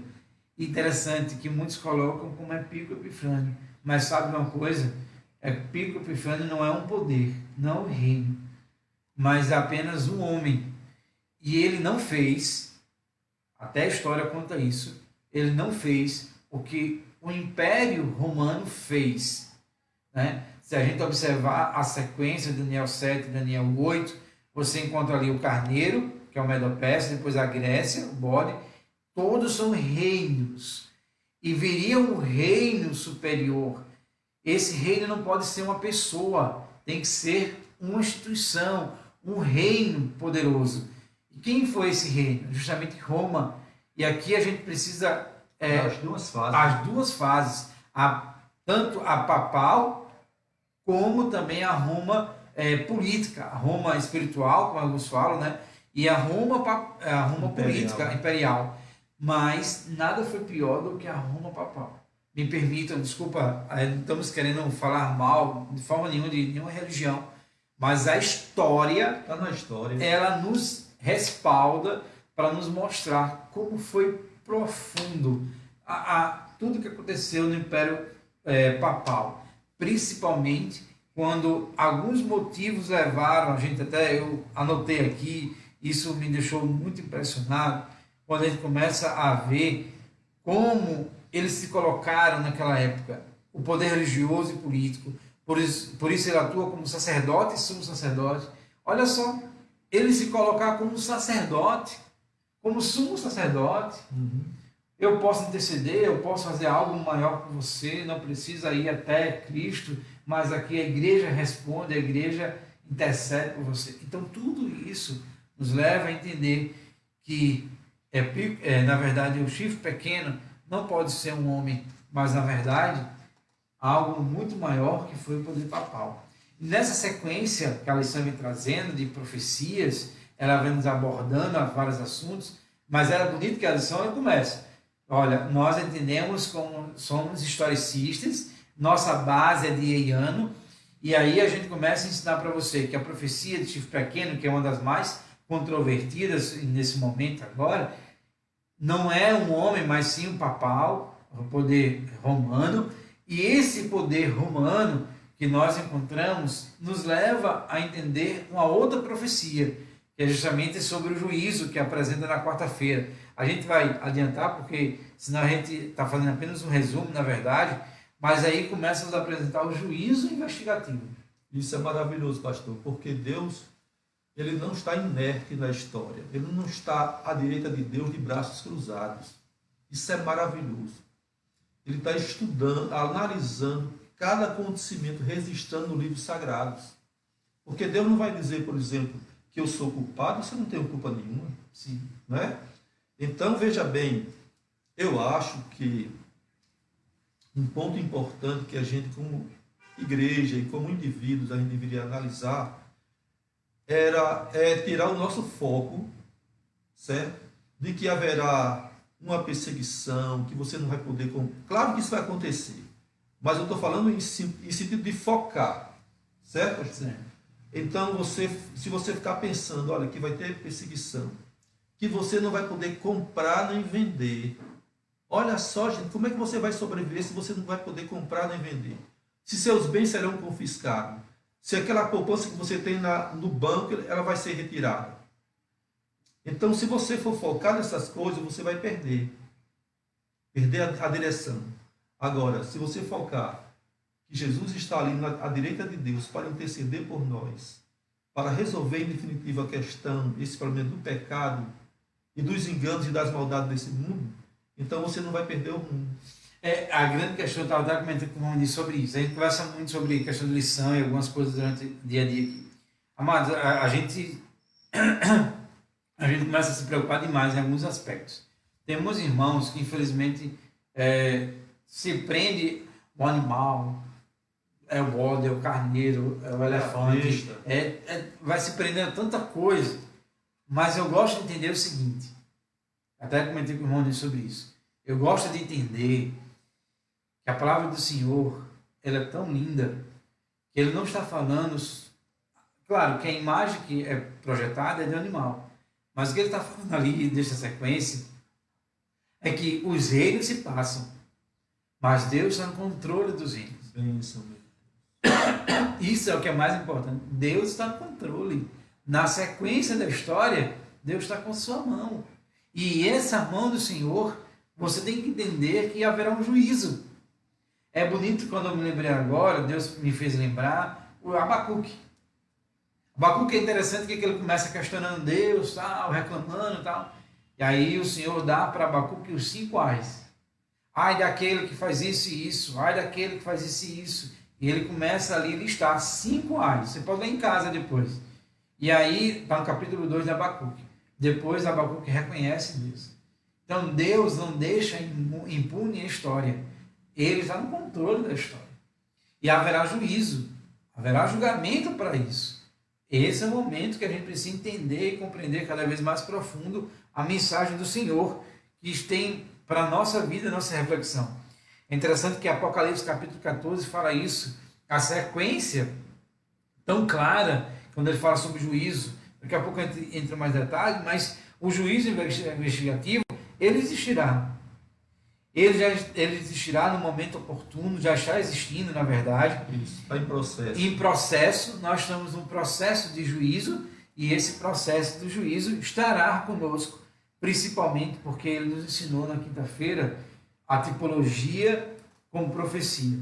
Interessante que muitos colocam como Epíco Epifânio. Mas sabe uma coisa? Epíco Epifânio não é um poder, não é um reino, mas é apenas um homem. E ele não fez... Até a história conta isso. Ele não fez o que o Império Romano fez. Né? Se a gente observar a sequência de Daniel 7 e Daniel 8, você encontra ali o carneiro, que é o Medo-Persa, depois a Grécia, o bode. Todos são reinos. E viria um reino superior. Esse reino não pode ser uma pessoa. Tem que ser uma instituição, um reino poderoso. E quem foi esse reino? Justamente Roma. E aqui a gente precisa... as duas fases. As duas fases. Tanto a papal, como também a Roma política. A Roma espiritual, como alguns falam, né? E a Roma política, imperial. Mas nada foi pior do que a Roma papal. Me permitam, desculpa, não estamos querendo falar mal de forma nenhuma de nenhuma religião. Mas a história... Está na história. Ela nos respalda para nos mostrar como foi profundo tudo que aconteceu no Império Papal, principalmente quando alguns motivos levaram, a gente até, eu anotei aqui, isso me deixou muito impressionado, quando a gente começa a ver como eles se colocaram naquela época, o poder religioso e político, por isso ele atua como sacerdote e sumo sacerdote. Olha só, ele se colocar como sacerdote, como sumo sacerdote. Eu posso interceder, eu posso fazer algo maior por você, não precisa ir até Cristo, mas aqui a igreja responde, a igreja intercede por você. Então tudo isso nos leva a entender que, na verdade, o chifre pequeno não pode ser um homem, mas na verdade algo muito maior que foi o poder papal. E nessa sequência que a lição vem trazendo de profecias, ela vem nos abordando vários assuntos, mas era bonito que a lição começa. Olha, nós entendemos como somos historicistas, nossa base é de Eiano, e aí a gente começa a ensinar para você que a profecia de chifre pequeno, que é uma das mais controvertidas nesse momento agora, não é um homem, mas sim um papal, o poder romano, e esse poder romano que nós encontramos nos leva a entender uma outra profecia, que é justamente sobre o juízo que apresenta na quarta-feira. A gente vai adiantar, porque senão a gente está fazendo apenas um resumo, na verdade, mas aí começa a nos apresentar o juízo investigativo. Isso é maravilhoso, pastor, porque Deus, ele não está inerte na história, ele não está à direita de Deus de braços cruzados. Isso é maravilhoso. Ele está estudando, analisando cada acontecimento, registrando no livro sagrados. Porque Deus não vai dizer, por exemplo, que eu sou culpado, você não tem culpa nenhuma. Sim. Né? Então, veja bem, eu acho que um ponto importante que a gente, como igreja e como indivíduos, a gente deveria analisar é tirar o nosso foco, certo? De que haverá uma perseguição, que você não vai poder... Claro que isso vai acontecer, mas eu estou falando em sentido de focar, certo? Certo. Então, se você ficar pensando, olha, que vai ter perseguição, que você não vai poder comprar nem vender. Olha só, gente, como é que você vai sobreviver se você não vai poder comprar nem vender? Se seus bens serão confiscados, se aquela poupança que você tem no banco, ela vai ser retirada. Então, se você for focar nessas coisas, você vai perder a direção. Agora, se você focar que Jesus está ali à direita de Deus para interceder por nós, para resolver em definitiva a questão, esse problema do pecado e dos enganos e das maldades desse mundo, então você não vai perder o mundo. A grande questão, eu estava comentando com o Rony sobre isso. A gente conversa muito sobre questão de lição e algumas coisas durante o dia a dia aqui. Amados, a gente começa a se preocupar demais em alguns aspectos. Temos irmãos que, infelizmente, se prende o animal, é o bode, é o carneiro, é o elefante, vai se prendendo a tanta coisa. Mas eu gosto de entender o seguinte, até comentei com o Rony sobre isso. Eu gosto de entender que a palavra do Senhor, ela é tão linda, que ele não está falando... Claro que a imagem que é projetada é de um animal, mas o que ele está falando ali, dessa sequência, é que os reinos se passam, mas Deus está no controle dos reinos. Isso é o que é mais importante. Deus está no controle. Na sequência da história, Deus está com sua mão. E essa mão do Senhor, você tem que entender que haverá um juízo. É bonito quando eu me lembrei agora, Deus me fez lembrar, o Abacuque. Abacuque é interessante que ele começa questionando Deus, tal, reclamando e tal. E aí o Senhor dá para Abacuque os 5 ais. Ai daquele que faz isso e isso, ai daquele que faz isso e isso. E ele começa ali a listar 5 ais. Você pode ler em casa depois. E aí está no capítulo 2 de Abacuque. Depois Abacuque reconhece Deus. Então Deus não deixa impune a história. Ele está no controle da história. E haverá juízo, haverá julgamento para isso. Esse é o momento que a gente precisa entender e compreender cada vez mais profundo a mensagem do Senhor que tem para a nossa vida, a nossa reflexão. É interessante que Apocalipse capítulo 14 fala isso, a sequência tão clara, quando ele fala sobre juízo. Daqui a pouco entra mais detalhes, mas o juízo investigativo, ele existirá. Ele existirá no momento oportuno, já está existindo, na verdade. Isso, está em processo. Em processo, nós estamos num processo de juízo, e esse processo do juízo estará conosco, principalmente porque ele nos ensinou na quinta-feira a tipologia como profecia.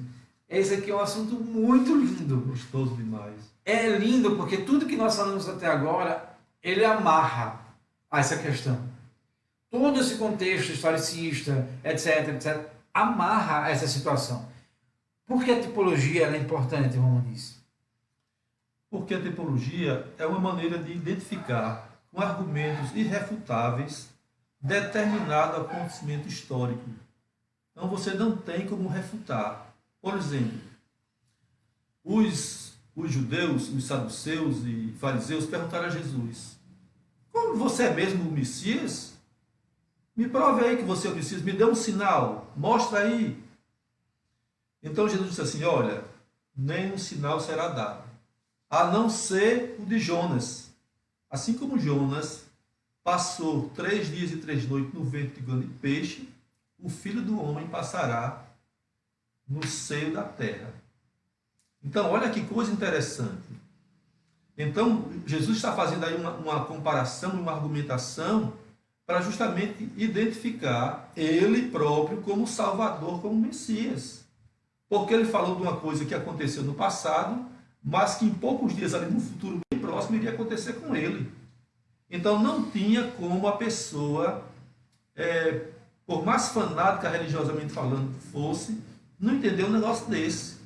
Esse aqui é um assunto muito lindo. Gostoso demais. É lindo porque tudo que nós falamos até agora, ele amarra a essa questão. Todo esse contexto historicista, etc, amarra essa situação. Por que a tipologia é importante, irmão Muniz? Porque a tipologia é uma maneira de identificar com argumentos irrefutáveis determinado acontecimento histórico. Então você não tem como refutar. Por exemplo, os judeus, os saduceus e fariseus perguntaram a Jesus: como você é mesmo o Messias? Me prove aí que você é o Messias, me dê um sinal, mostra aí. Então Jesus disse assim: olha, nenhum sinal será dado, a não ser o de Jonas. Assim como Jonas passou 3 dias e 3 noites no ventre de grande peixe, o Filho do Homem passará no seio da terra. Então, olha que coisa interessante. Então, Jesus está fazendo aí uma comparação, uma argumentação, para justamente identificar ele próprio como Salvador, como Messias. Porque ele falou de uma coisa que aconteceu no passado, mas que em poucos dias, ali no futuro bem próximo, iria acontecer com ele. Então, não tinha como a pessoa, por mais fanática religiosamente falando fosse, não entender um negócio desse.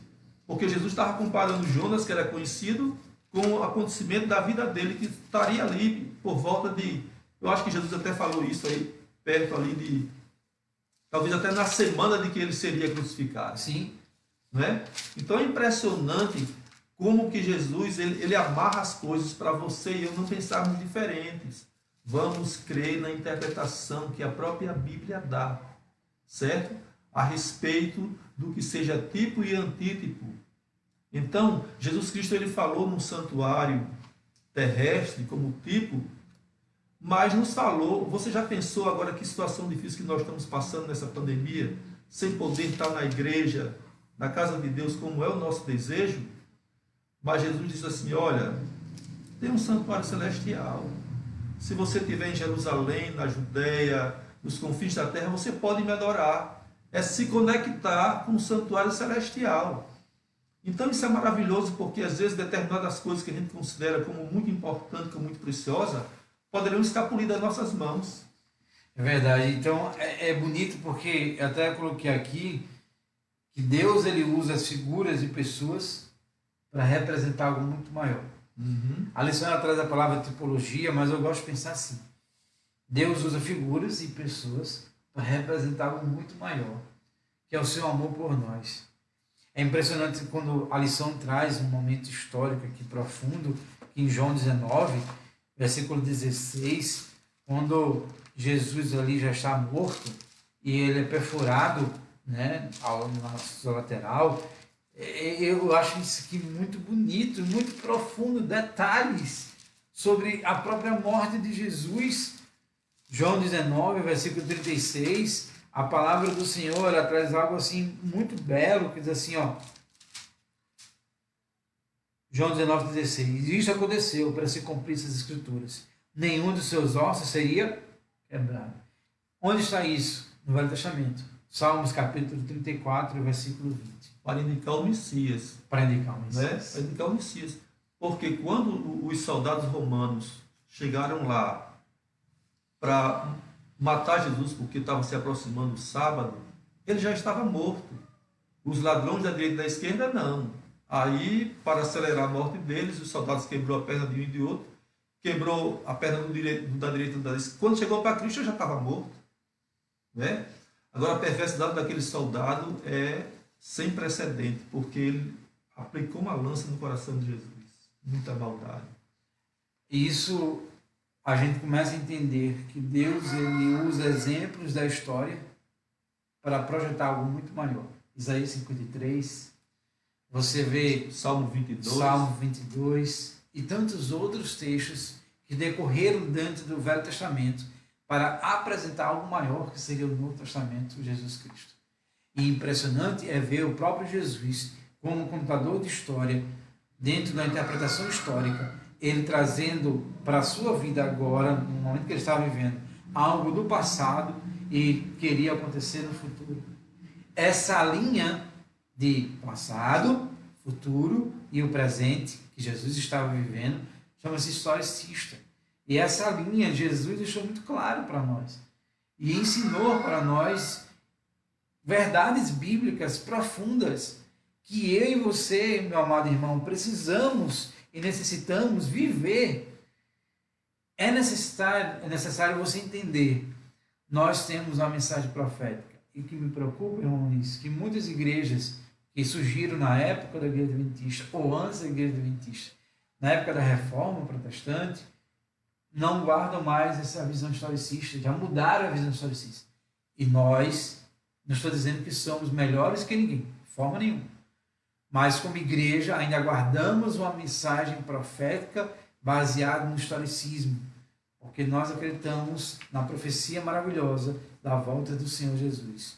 Porque Jesus estava comparando Jonas, que era conhecido, com o acontecimento da vida dele, que estaria ali por volta de... Eu acho que Jesus até falou isso aí, perto ali de... talvez até na semana de que ele seria crucificado. Sim. Não é? Então é impressionante como que Jesus ele amarra as coisas para você e eu não pensarmos diferentes. Vamos crer na interpretação que a própria Bíblia dá, certo? A respeito do que seja tipo e antítipo. Então, Jesus Cristo ele falou no santuário terrestre como tipo, mas nos falou, você já pensou agora que situação difícil que nós estamos passando nessa pandemia, sem poder estar na igreja, na casa de Deus, como é o nosso desejo? Mas Jesus disse assim: olha, tem um santuário celestial. Se você estiver em Jerusalém, na Judéia, nos confins da terra, você pode me adorar. É se conectar com o santuário celestial. Então isso é maravilhoso, porque às vezes determinadas coisas que a gente considera como muito importante, como muito preciosa, poderiam escapulir das nossas mãos. É verdade. Então é bonito porque eu até coloquei aqui que Deus ele usa as figuras de pessoas para representar algo muito maior. A lição ela traz a palavra tipologia, mas eu gosto de pensar assim: Deus usa figuras e pessoas para representar algo muito maior, que é o seu amor por nós. É impressionante quando a lição traz um momento histórico aqui profundo, em João 19, versículo 16, quando Jesus ali já está morto e ele é perfurado, né, na sua lateral. Eu acho isso aqui muito bonito, muito profundo, detalhes sobre a própria morte de Jesus. João 19, versículo 36, a palavra do Senhor traz algo assim muito belo, que diz assim, ó, João 19, 16, e isso aconteceu para se cumprir essas escrituras: nenhum dos seus ossos seria quebrado. Onde está isso? No Velho Testamento. Salmos capítulo 34, versículo 20. Para indicar o Messias. Para indicar o Messias. Né? Para indicar o Messias. Porque quando os soldados romanos chegaram lá para matar Jesus, porque estava se aproximando o sábado, ele já estava morto. Os ladrões da direita e da esquerda, não. Aí, para acelerar a morte deles, os soldados quebrou a perna de um e de outro, quebrou a perna da direita e da esquerda. Quando chegou para Cristo, ele já estava morto. Né? Agora, a perversidade daquele soldado é sem precedente, porque ele aplicou uma lança no coração de Jesus. Muita maldade. E isso a gente começa a entender que Deus ele usa exemplos da história para projetar algo muito maior. Isaías 53, você vê Salmo 22 e tantos outros textos que decorreram dentro do Velho Testamento para apresentar algo maior que seria o Novo Testamento, Jesus Cristo. E impressionante é ver o próprio Jesus como contador de história, dentro da interpretação histórica, ele trazendo para a sua vida agora, no momento que ele estava vivendo, algo do passado e queria acontecer no futuro. Essa linha de passado, futuro e o presente que Jesus estava vivendo chama-se historicista. E essa linha Jesus deixou muito claro para nós e ensinou para nós verdades bíblicas profundas que eu e você, meu amado irmão, precisamos e necessitamos viver. É necessário você entender. Nós temos uma mensagem profética. E o que me preocupa, irmão, é que muitas igrejas que surgiram na época da Igreja Adventista ou antes da Igreja Adventista, na época da Reforma Protestante, não guardam mais essa visão historicista, já mudaram a visão historicista. E nós, não estou dizendo que somos melhores que ninguém, de forma nenhuma. Mas como igreja ainda guardamos uma mensagem profética baseada no historicismo, porque nós acreditamos na profecia maravilhosa da volta do Senhor Jesus.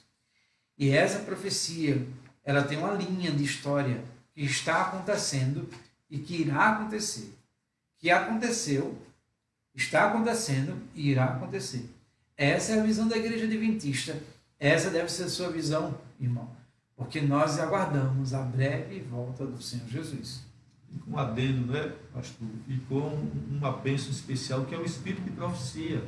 E essa profecia, ela tem uma linha de história que está acontecendo e que irá acontecer. Que aconteceu, está acontecendo e irá acontecer. Essa é a visão da igreja adventista. Essa deve ser a sua visão, irmão. Porque nós aguardamos a breve volta do Senhor Jesus. E com um adendo, né, pastor? E com uma bênção especial, que é o espírito de profecia.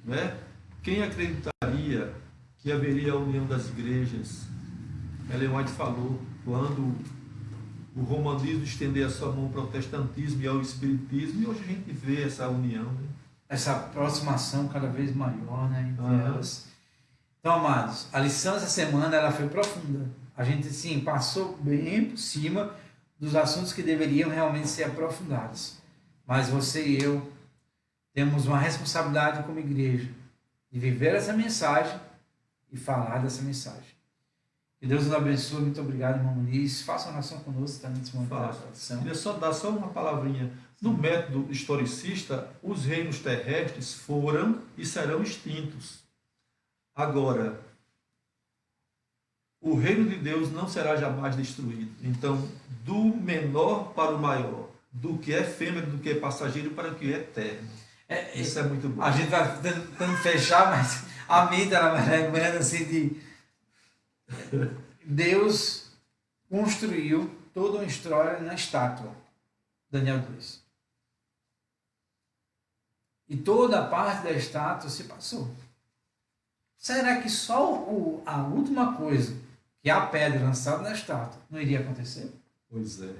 Né? Quem acreditaria que haveria a união das igrejas? Ellen White falou, quando o romanismo estender a sua mão ao protestantismo e ao espiritismo, e hoje a gente vê essa união. Né? Essa aproximação cada vez maior, né, entre elas. Então, amados, a lição dessa semana ela foi profunda. A gente, sim, passou bem por cima dos assuntos que deveriam realmente ser aprofundados. Mas você e eu temos uma responsabilidade como igreja de viver essa mensagem e falar dessa mensagem. Que Deus nos abençoe. Muito obrigado, irmão Muniz. Faça uma oração conosco também nesse momento da oração. Queria só dar uma palavrinha. No método historicista, os reinos terrestres foram e serão extintos. Agora, o reino de Deus não será jamais destruído. Então, do menor para o maior, do que é efêmero, do que é passageiro para o que é eterno. Isso é muito bom. A gente está tentando fechar, mas a mente está lembrando assim de... Deus construiu toda uma história na estátua. Daniel 2. E toda a parte da estátua se passou. Será que só a última coisa, que é a pedra lançada na estátua, não iria acontecer? Pois é.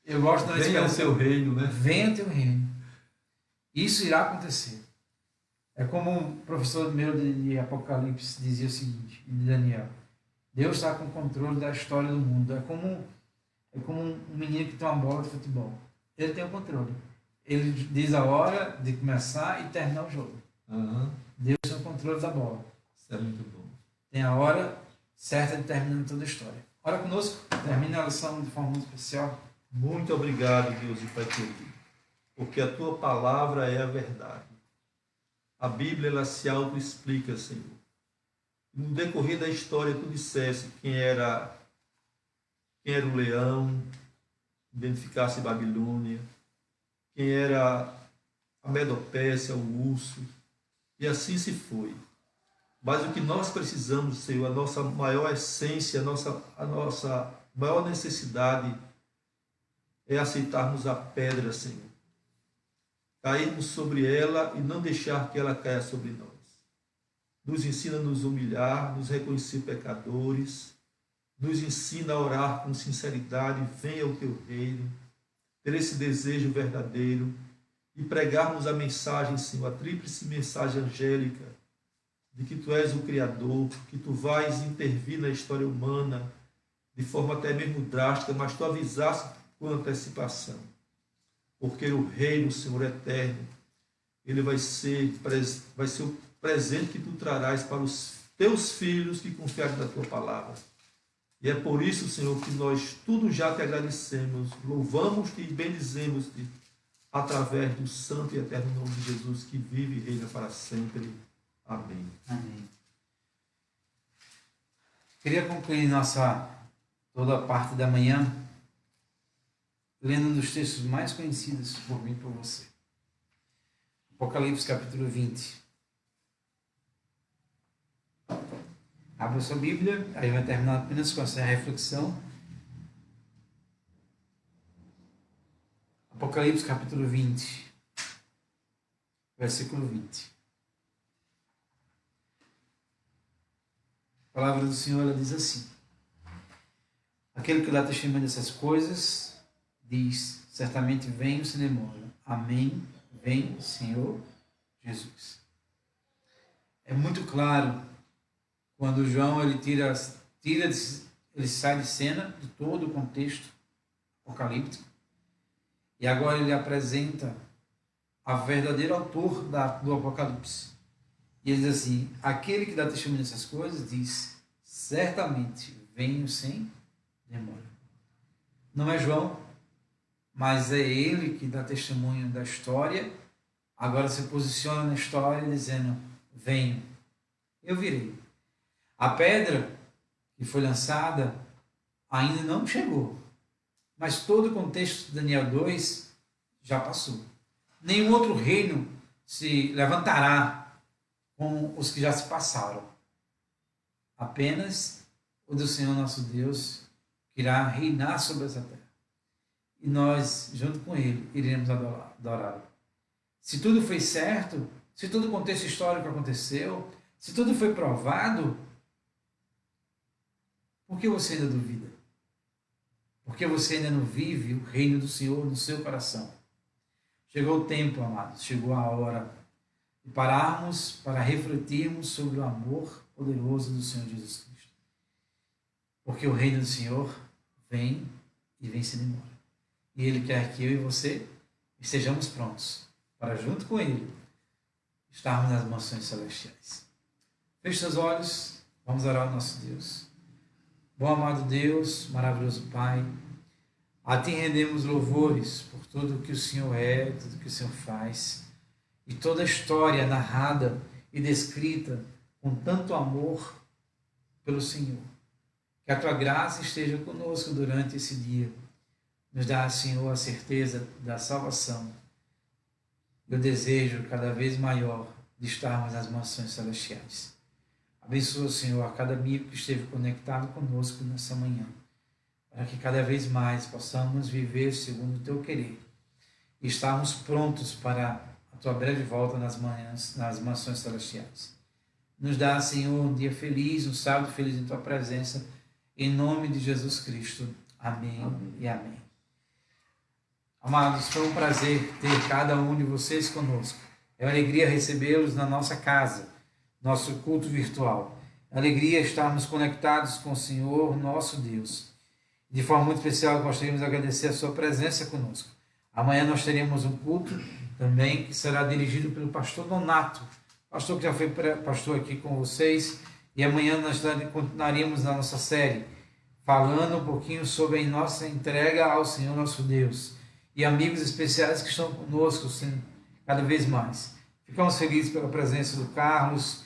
Eu gosto da Venha o seu reino, né? Venha o teu reino. Isso irá acontecer. É como um professor meu de Apocalipse dizia o seguinte, de Daniel: Deus está com o controle da história do mundo. É como um menino que tem uma bola de futebol. Ele tem o controle. Ele diz a hora de começar e terminar o jogo. Deus tem o controle da bola. Isso é muito bom. Tem a hora certa de terminar toda a história. Ora conosco, termina a lição de forma muito especial. Muito obrigado, Deus e Pai querido, porque a Tua palavra é a verdade. A Bíblia, ela se auto-explica, Senhor. No decorrer da história, Tu disseste quem era o leão, identificasse Babilônia, quem era a Medopécia, o urso, e assim se foi. Mas o que nós precisamos, Senhor, a nossa maior essência, a nossa maior necessidade é aceitarmos a pedra, Senhor. Cairmos sobre ela e não deixar que ela caia sobre nós. Nos ensina a nos humilhar, nos reconhecer pecadores, nos ensina a orar com sinceridade, venha o teu reino, ter esse desejo verdadeiro e pregarmos a mensagem, Senhor, a tríplice mensagem angélica, de que Tu és o Criador, que Tu vais intervir na história humana de forma até mesmo drástica, mas Tu avisaste com antecipação. Porque o reino, Senhor, eterno, ele vai ser o presente que Tu trarás para os Teus filhos que confiarem na Tua palavra. E é por isso, Senhor, que nós tudo já Te agradecemos, louvamos-Te e bendizemos-Te, através do santo e eterno nome de Jesus, que vive e reina para sempre. Amém. Amém. Queria concluir toda a parte da manhã lendo um dos textos mais conhecidos por mim e por você. Apocalipse capítulo 20. Abra sua Bíblia, aí vai terminar apenas com essa reflexão. Apocalipse capítulo 20, versículo 20. A palavra do Senhor, ela diz assim: aquele que dá testemunho dessas coisas diz: certamente venho sem demora. Amém. Vem, Senhor Jesus. É muito claro quando João ele sai de cena de todo o contexto apocalíptico e agora ele apresenta a verdadeiro autor do Apocalipse. E ele diz assim: aquele que dá testemunho dessas coisas diz: certamente venho sem demora. Não é João, mas é ele que dá testemunho da história, agora se posiciona na história dizendo: venho, eu virei. A pedra que foi lançada ainda não chegou, mas todo o contexto de Daniel 2 já passou. Nenhum outro reino se levantará como os que já se passaram. Apenas o do Senhor nosso Deus, que irá reinar sobre essa terra. E nós, junto com Ele, iremos adorá-lo. Se tudo foi certo, se todo o contexto histórico aconteceu, se tudo foi provado, por que você ainda duvida? Por que você ainda não vive o reino do Senhor no seu coração? Chegou o tempo, amados, chegou a hora de pararmos para refletirmos sobre o amor poderoso do Senhor Jesus Cristo. Porque o reino do Senhor vem e vem sem demora. E Ele quer que eu e você estejamos prontos para, junto com Ele, estarmos nas mansões celestiais. Feche seus olhos, vamos orar ao nosso Deus. Bom amado Deus, maravilhoso Pai, a Ti rendemos louvores por tudo o que o Senhor é, tudo o que o Senhor faz, e toda a história narrada e descrita com tanto amor pelo Senhor. Que a Tua graça esteja conosco durante esse dia. Nos dá, Senhor, a certeza da salvação e o desejo cada vez maior de estarmos nas mansões celestiais. Abençoa, Senhor, a cada amigo que esteve conectado conosco nessa manhã, para que cada vez mais possamos viver segundo o Teu querer e estarmos prontos para a Tua breve volta nas mansões celestiais. Nos dá, Senhor, um dia feliz, um sábado feliz em Tua presença, em nome de Jesus Cristo. Amém, amém. E amém. Amados, foi um prazer ter cada um de vocês conosco. É uma alegria recebê-los na nossa casa, nosso culto virtual. É uma alegria estarmos conectados com o Senhor, nosso Deus. De forma muito especial, gostaríamos de agradecer a sua presença conosco. Amanhã nós teremos um culto também que será dirigido pelo pastor Donato, pastor que já foi pastor aqui com vocês. E amanhã nós continuaremos na nossa série, falando um pouquinho sobre a nossa entrega ao Senhor, nosso Deus. E amigos especiais que estão conosco cada vez mais. Ficamos felizes pela presença do Carlos,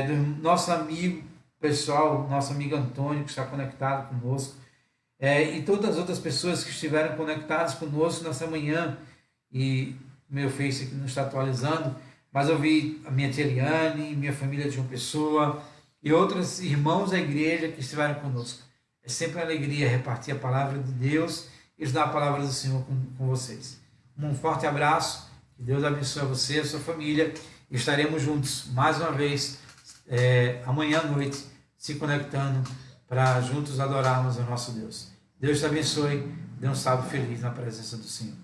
do nosso amigo pessoal, nosso amigo Antônio, que está conectado conosco, e todas as outras pessoas que estiveram conectadas conosco nessa manhã. E meu Face aqui não está atualizando, mas eu vi a minha tia Eliane, minha família de João Pessoa e outros irmãos da igreja que estiveram conosco. É sempre uma alegria repartir a palavra de Deus e estudar a palavra do Senhor com vocês. Um forte abraço, que Deus abençoe você e a sua família. E estaremos juntos mais uma vez amanhã à noite, se conectando para juntos adorarmos o nosso Deus. Deus te abençoe, dê um sábado feliz na presença do Senhor.